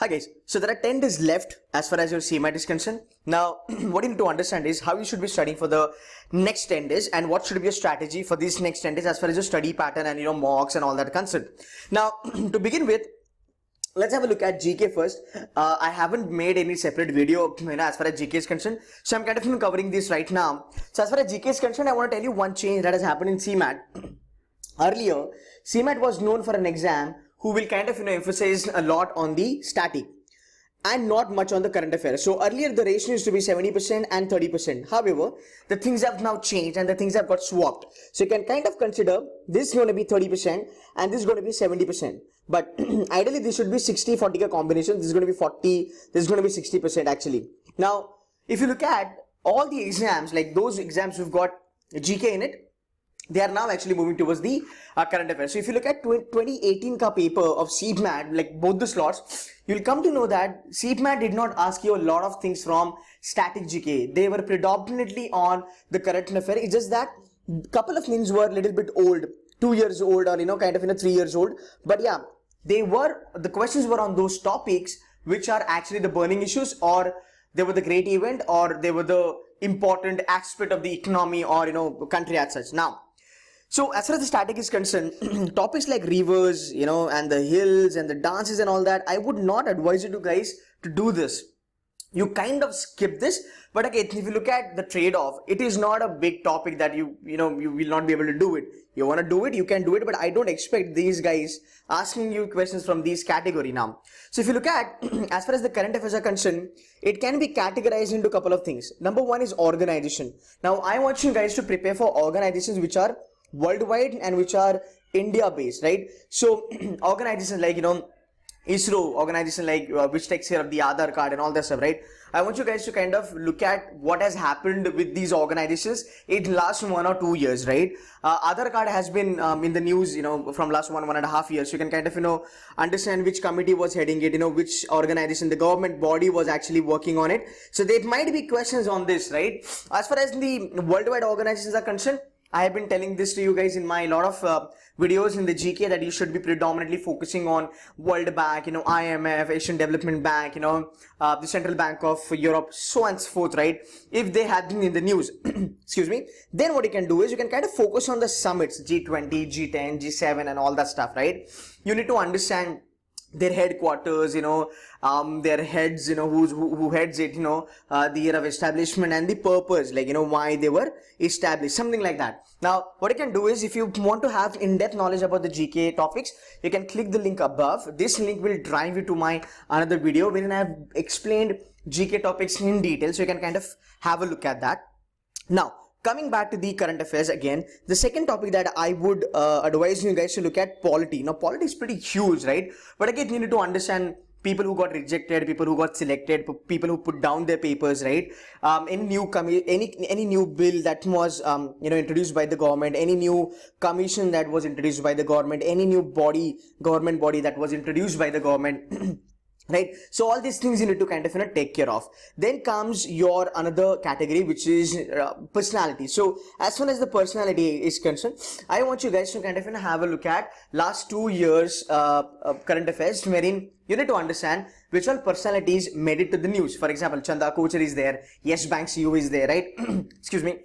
Hi guys, so there are 10 days left as far as your CMAT is concerned. Now, what you need to understand is how you should be studying for the next 10 days and what should be your strategy for these next 10 days as far as your study pattern and mocks and all that concerned. Now, to begin with, let's have a look at GK first. I haven't made any separate video as far as GK is concerned, so I'm kind of covering this right now. So as far as GK is concerned, I want to tell you one change that has happened in CMAT. Earlier, CMAT was known for an exam who will kind of emphasize a lot on the static and not much on the current affairs. So earlier the ratio used to be 70% and 30%. However, the things have now changed and the things have got swapped. So you can kind of consider this is going to be 30% and this is going to be 70%. But ideally this should be 60-40 combination. This is going to be 40, this is going to be 60% actually. Now, if you look at all the exams, like those exams who've got GK in it, they are now actually moving towards the current affairs. So if you look at 2018 ka paper of CMAT, like both the slots, you'll come to know that CMAT did not ask you a lot of things from static GK. They were predominantly on the current affair. It's just that couple of things were a little bit old, 2 years old or kind of 3 years old. But yeah, the questions were on those topics which are actually the burning issues, or they were the great event, or they were the important aspect of the economy or country as such. Now, so as far as the static is concerned, topics like rivers, and the hills and the dances and all that, I would not advise you guys to do this. You kind of skip this, but again, if you look at the trade-off, it is not a big topic that you will not be able to do it. You want to do it, you can do it, but I don't expect these guys asking you questions from these category now. So if you look at, as far as the current affairs are concerned, it can be categorized into a couple of things. Number one is organization. Now, I want you guys to prepare for organizations which are worldwide and which are India based, right? So organizations like ISRO, organization like which takes care of the Aadhaar card and all that stuff, right? I want you guys to kind of look at what has happened with these organizations in the last 1 or 2 years, right? Aadhaar card has been in the news, from last 1.5 years. So you can kind of, understand which committee was heading it, which organization, the government body was actually working on it. So there might be questions on this, right? As far as the worldwide organizations are concerned, I have been telling this to you guys in my lot of videos in the GK that you should be predominantly focusing on World Bank, IMF, Asian Development Bank, the Central Bank of Europe, so on and so forth, right? If they have been in the news, excuse me, then what you can do is you can kind of focus on the summits, G20, G10, G7 and all that stuff, right? You need to understand their headquarters, their heads, who heads it, the year of establishment and the purpose, like, why they were established, something like that. Now, what you can do is if you want to have in-depth knowledge about the GK topics, you can click the link above. This link will drive you to my another video wherein I have explained GK topics in detail. So you can kind of have a look at that. Now, coming back to the current affairs again, the second topic that I would advise you guys to look at polity. Now, polity is pretty huge, right? But again, you need to understand people who got rejected, people who got selected, people who put down their papers, right? Any new bill that was introduced by the government, any new commission that was introduced by the government, any new government body that was introduced by the government. Right, so all these things you need to kind of take care of. Then comes your another category, which is personality. So as far as the personality is concerned, I want you guys to kind of have a look at last 2 years current affairs, wherein you need to understand which all personalities made it to the news. For example, Chanda Kochar is there, Yes Bank CEO is there, right? Excuse me.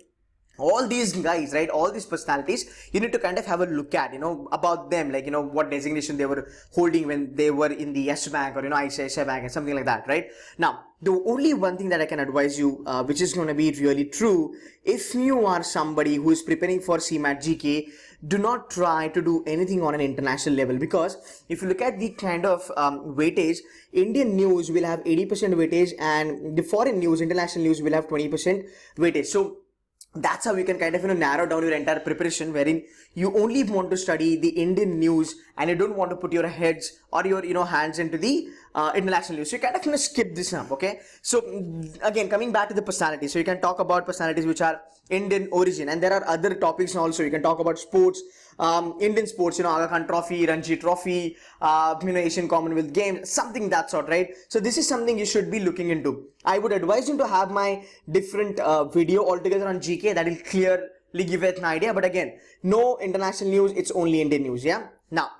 All these guys, right, all these personalities, you need to kind of have a look at, about them, like, what designation they were holding when they were in the Yes Bank or, ICICI Bank and something like that, right? Now, the only one thing that I can advise you, which is going to be really true, if you are somebody who is preparing for CMATGK, do not try to do anything on an international level, because if you look at the kind of weightage, Indian news will have 80% weightage and the foreign news, international news will have 20% weightage. So that's how you can kind of narrow down your entire preparation, wherein you only want to study the Indian news and you don't want to put your heads or your hands into the international news. So you kind of skip this now, okay? So again, coming back to the personality, so you can talk about personalities which are Indian origin, and there are other topics also. You can talk about sports, Indian sports, Aga Khan Trophy, Ranji Trophy, Asian Commonwealth Games, something that sort, right? So this is something you should be looking into. I would advise you to have my different video altogether on GK that will clearly give it an idea. But again, no international news, it's only Indian news, yeah? Now,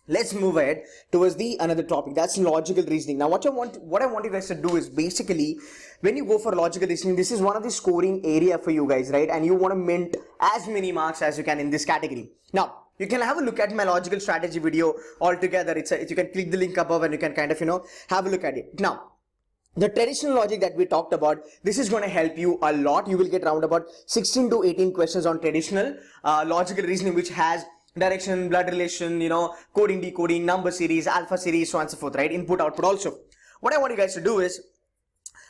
let's move ahead towards the another topic, that's logical reasoning. Now what I want you guys to do is basically, when you go for logical reasoning, this is one of the scoring area for you guys, right? And you want to mint as many marks as you can in this category. Now you can have a look at my logical strategy video altogether. You can click the link above and you can kind of have a look at it. Now the traditional logic that we talked about, this is going to help you a lot. You will get around about 16 to 18 questions on traditional logical reasoning, which has direction, blood relation, coding, decoding, number series, alpha series, so on and so forth, right? Input, output also. What I want you guys to do is,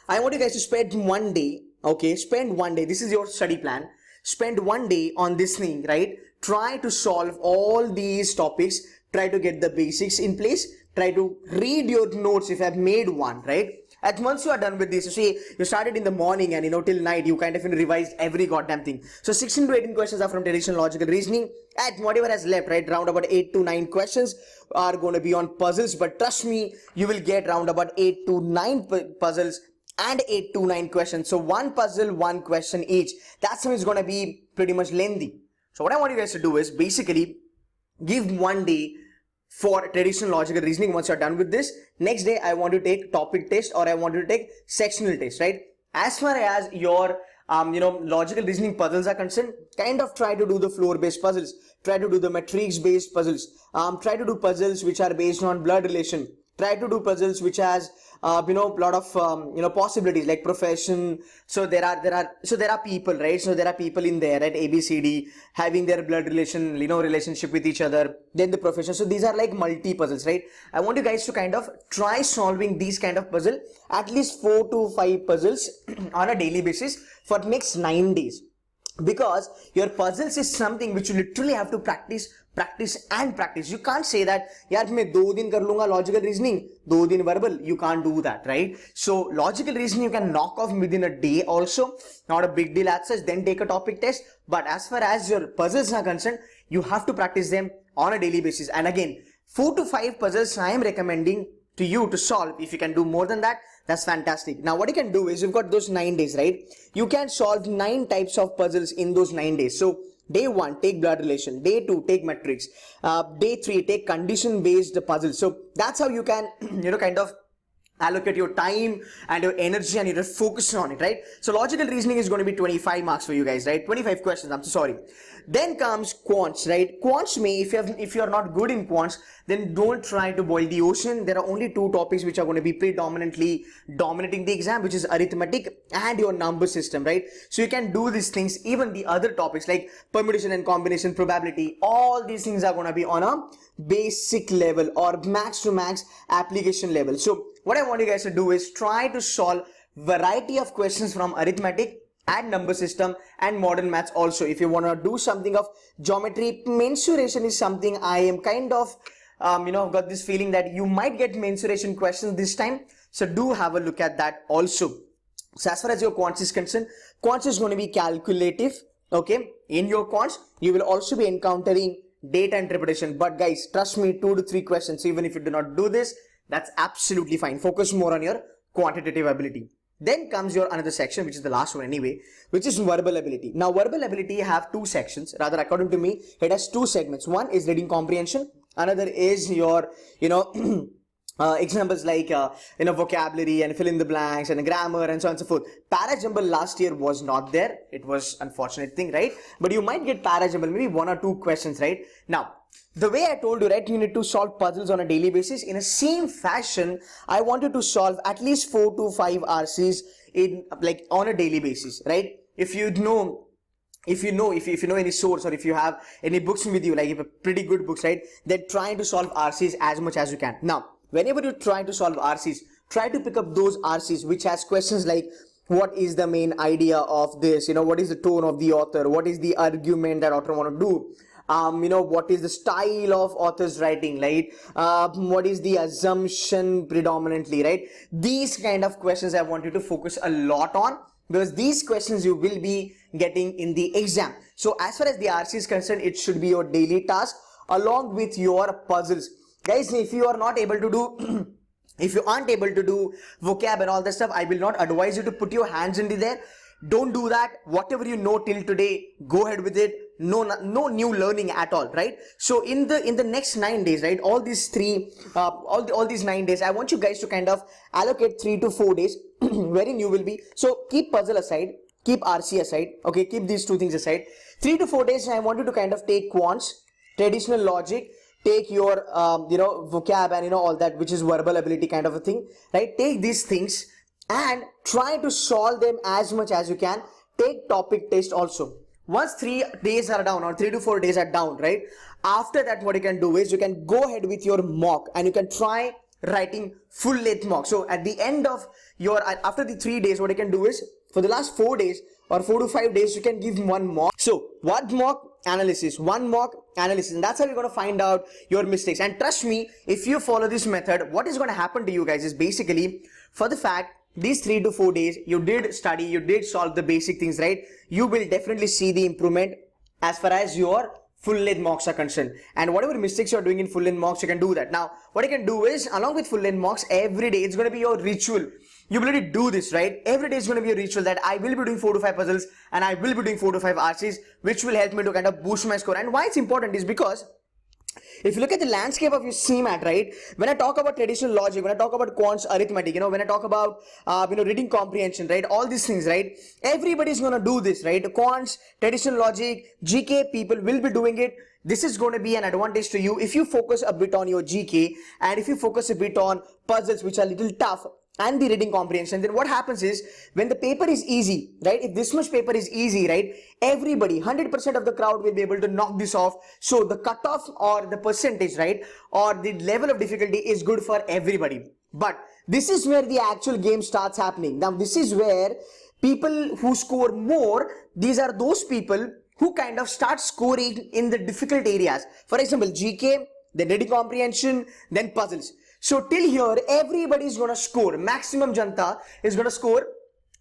I want you guys to spend one day, okay? Spend one day. This is your study plan. Spend one day on this thing, right? Try to solve all these topics. Try to get the basics in place. Try to read your notes if I've made one, right? And once you are done with this, you see, you started in the morning and till night, you kind of revised every goddamn thing. So 16 to 18 questions are from traditional logical reasoning, and whatever has left, right, round about 8 to 9 questions are going to be on puzzles. But trust me, you will get round about 8 to 9 puzzles and 8 to 9 questions. So one puzzle, one question each. That's how it's going to be pretty much lengthy. So what I want you guys to do is basically give one day for traditional logical reasoning. Once you're done with this, next day I want to take topic test, or I want to take sectional test, right? As far as your logical reasoning puzzles are concerned, kind of try to do the floor based puzzles, try to do the matrix based puzzles, try to do puzzles which are based on blood relation, try to do puzzles which has lot of possibilities like profession. So there are people, right? So there are people in there at ABCD having their blood relation, relationship with each other, then the profession. So these are like multi puzzles, right? I want you guys to kind of try solving these kind of puzzle, at least 4 to 5 puzzles on a daily basis for next 9 days, because your puzzles is something which you literally have to practice and practice. You can't say that, yaar main 2 din kar lunga logical reasoning, 2 din verbal. You can't do that, right? So logical reasoning you can knock off within a day also, not a big deal as such. Then take a topic test. But as far as your puzzles are concerned, you have to practice them on a daily basis. And again, 4 to 5 puzzles I am recommending to you to solve. If you can do more than that, that's fantastic. Now what you can do is, you've got those 9 days, right? You can solve 9 types of puzzles in those 9 days. So day 1, take blood relation. Day 2, take matrix. Day 3, take condition based puzzles. So that's how you can, kind of allocate your time and your energy and your focus on it, right? So logical reasoning is going to be 25 marks for you guys, right? 25 questions, I'm so sorry. Then comes quants, right? Quants if you're not good in quants, then don't try to boil the ocean. There are only 2 topics which are going to be predominantly dominating the exam, which is arithmetic and your number system, right? So you can do these things. Even the other topics like permutation and combination, probability, all these things are going to be on a basic level or max to max application level. So what I want you guys to do is try to solve variety of questions from arithmetic and number system and modern maths also. If you want to do something of geometry, mensuration is something I am kind of got this feeling that you might get mensuration questions this time. So do have a look at that also. So as far as your quants is concerned, quants is going to be calculative, okay? In your quants, you will also be encountering data interpretation. But guys, trust me, 2 to 3 questions. Even if you do not do this, that's absolutely fine. Focus more on your quantitative ability. Then comes your another section, which is the last one anyway, which is verbal ability. Now verbal ability have 2 sections, rather according to me, it has 2 segments. One is reading comprehension. Another is your, examples like, vocabulary and fill in the blanks and grammar and so on and so forth. Para-jumble last year was not there. It was unfortunate thing, right? But you might get para-jumble, maybe 1 or 2 questions, right? Now, the way I told you, right, you need to solve puzzles on a daily basis. In the same fashion, I wanted to solve at least 4 to 5 RCs on a daily basis, right? If you know any source, or if you have any books with you, like if a pretty good books, right, then try to solve RCs as much as you can. Now, whenever you try to solve RCs, try to pick up those RCs which has questions like, what is the main idea of this? What is the tone of the author? What is the argument that author want to do? What is the style of author's writing, right? What is the assumption predominantly, right? These kind of questions I want you to focus a lot on, because these questions you will be getting in the exam. So as far as the RC is concerned, it should be your daily task along with your puzzles. Guys, if you are not able to do if you aren't able to do vocab and all that stuff, I will not advise you to put your hands into there. Don't do that. Whatever you know till today, go ahead with it. no new learning at all, right? So in the next 9 days, right, all these 9 days, I want you guys to kind of allocate 3 to 4 days wherein you will be, so keep puzzle aside, keep RC aside, okay, keep these two things aside. 3 to 4 days I want you to kind of take quants, traditional logic, take your vocab and all that, which is verbal ability kind of a thing, right? Take these things and try to solve them as much as you can. Take topic test also. Once 3 days are down, or 3 to 4 days are down, right, after that what you can do is you can go ahead with your mock and you can try writing full length mock. So at the end of your, after the 3 days, what you can do is for the last 4 days or 4 to 5 days, you can give one mock. So one mock analysis, and that's how you're going to find out your mistakes. And trust me, if you follow this method, what is going to happen to you guys is basically, for the fact these 3 to 4 days you did study, you did solve the basic things, right, you will definitely see the improvement as far as your full length mocks are concerned. And whatever mistakes you're doing in full length mocks, you can do that. Now what you can do is, along with full length mocks, every day it's going to be your ritual. You will really do this, right? Every day is going to be a ritual that I will be doing 4 to 5 puzzles and I will be doing 4 to 5 RCs, which will help me to kind of boost my score. And why it's important is because if you look at the landscape of your CMAT, right, when I talk about traditional logic, when I talk about quants arithmetic, when I talk about reading comprehension, right, all these things, right, everybody's going to do this, right? Quants, traditional logic, GK people will be doing it. This is going to be an advantage to you if you focus a bit on your GK and if you focus a bit on puzzles which are a little tough and the reading comprehension. Then what happens is, when the paper is easy, right, if this much paper is easy, right, everybody, 100% of the crowd will be able to knock this off. So the cutoff or the percentage, right, or the level of difficulty is good for everybody. But this is where the actual game starts happening. Now this is where people who score more, these are those people who kind of start scoring in the difficult areas. For example, GK, then reading comprehension, then puzzles. So till here, everybody is going to score. Maximum janta is going to score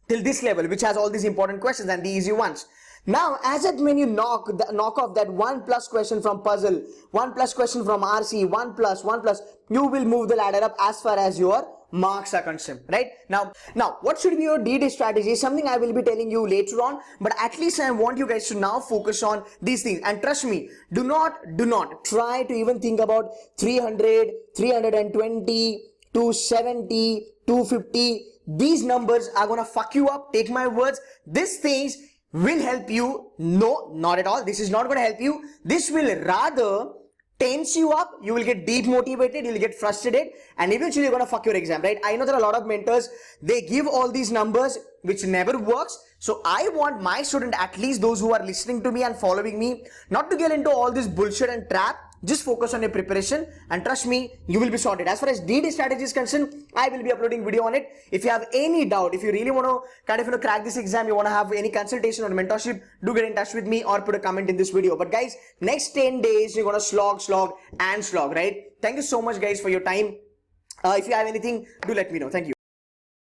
till this level, which has all these important questions and the easy ones. Now, as at when you knock off that 1+ question from puzzle, 1+ question from RC, 1+, you will move the ladder up as far as your marks are concerned, right? Now what should be your D-Day strategy is something I will be telling you later on, but at least I want you guys to now focus on these things. And trust me, do not try to even think about 300, 320, 270, 250. These numbers are gonna fuck you up. Take my words. These things will help you. No, not at all. This is not gonna help you. This will rather tense you up. You will get demotivated, you will get frustrated, and eventually you're gonna fuck your exam, right? I know there are a lot of mentors, they give all these numbers which never works. So I want my student, at least those who are listening to me and following me, not to get into all this bullshit and trap. Just focus on your preparation and trust me, you will be sorted. As far as D-Day strategy is concerned, I will be uploading video on it. If you have any doubt, if you really want to kind of crack this exam, you want to have any consultation or mentorship, do get in touch with me or put a comment in this video. But guys, next 10 days, you're going to slog, right? Thank you so much guys for your time. If you have anything, do let me know. Thank you.